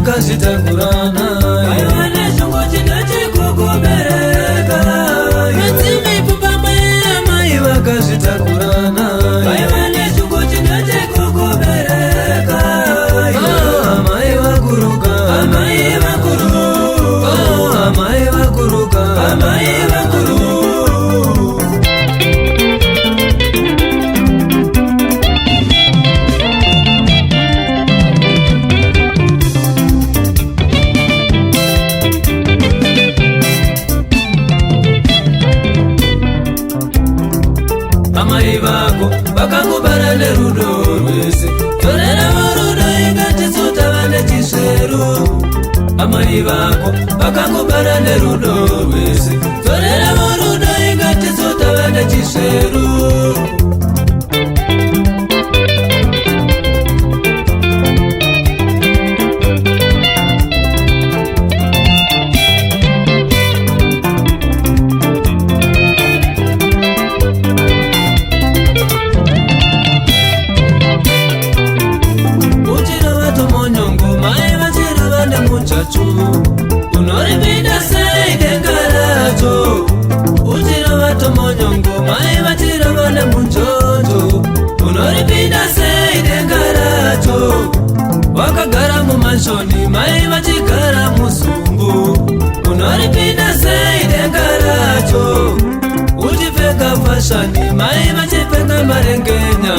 vakazvitakurana vaivane shongo chinoti kukubereka madzimai pumba mai amai vakazvitakurana vaivane shongo chinoti kukubereka amai vakuruka amai vakuru amai vakuruka amai vakuru amai vako vakangobara nerudo rwese torera varudo ingatitsotava nechisvero amai vako vakangobara nerudo rwese torera varudo ingatitsotava nechisvero unoripinda sei denga racho uchirova tomonyongo mai vachirova nemunjojo unoripinda sei denga racho wakagara mumanshoni mai vachigara musumbu unoripinda sei denga racho uchipfeka fashani mai vachipfeka marengenya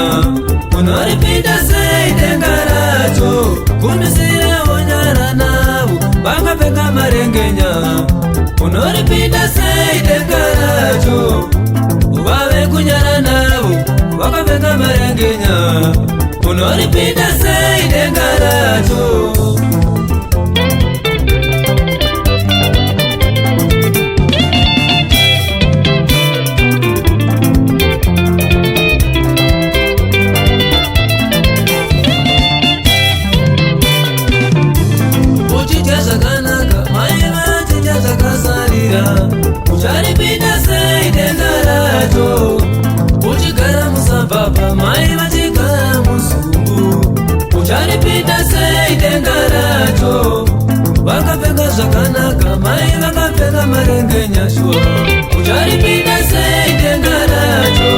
unoripinda sei denga racho kumisirawo nyara navo vakapfeka marengenya unoripinda sei denga racho vave kunyara navo vakapfeka marengenya unoripinda sei denga racho ucharipinda sei denga racho uchigara musababa mai vachigara musumbu ucharipinda sei denga racho vakapfeka zvakanaka mai vakapfeka marengenya shua ucharipinda sei denga racho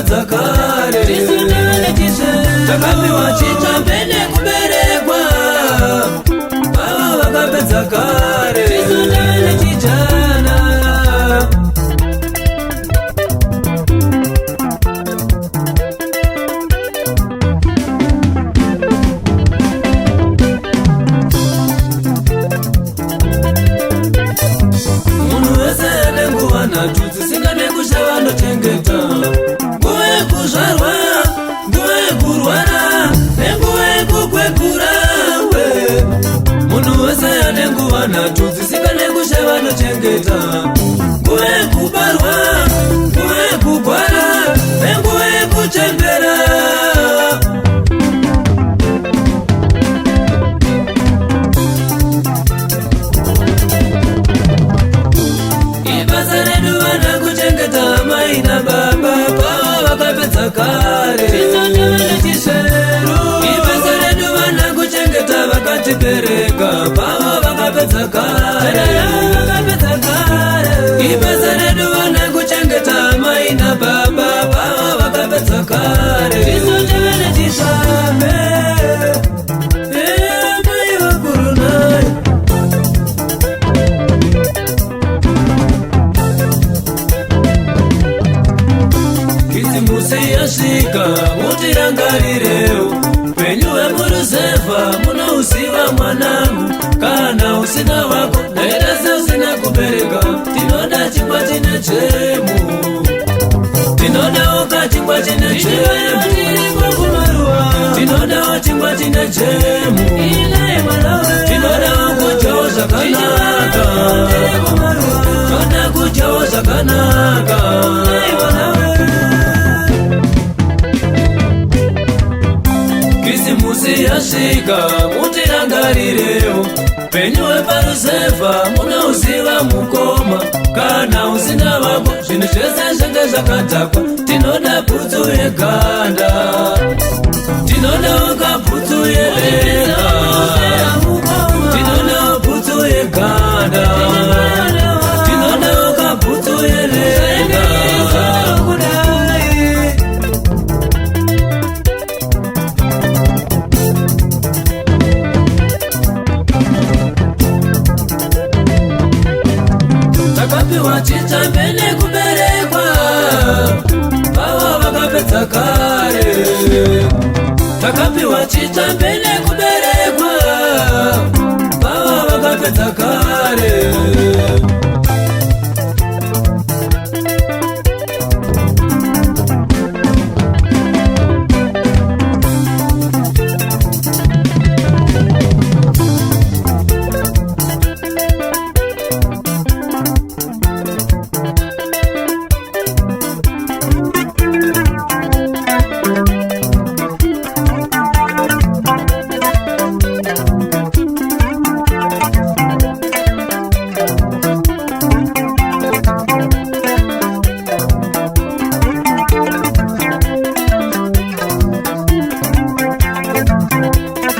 vakapedza kare takapiwa chitsva pene kuberekwa ava vakapedza kare chijana munhu wese ane nguva nhatu dzisingane kushava nochengeta nguva yekuzvarwa nguva yekurwara nenguva yekukwegura munhu wese ane nguva nhatu dzisingane kushava nochengeta nguva yekubarwa nguva yekugwara nenguva yekuchembera ibasa redu vana kuchengeta mai nababa kwava vakapedza kare ibasa redu vana kuchengeta vakatibereka kwava vakapedza kare ibasa redu vana kuchengeta mai nababa kwava vakapedza kare mai vakuru nayo kisimusi yasvika mutirangarireu penyu vemuruzevha munouziva mwanangu kana usina wako naita seusina kubereka tinoda chingwa chine chemu tinodawo kachingwa chine chemu tinodawo chingwa chine chemu tinodawo kujawo zvakanaka toda kujawo zvakanaka kisimusi yasvika mutirangarireu penyu veparuzevha munouziva mukoma kana usina vako zvinhu zvese zvenge zvakadhakwa tinoda putsu yeganda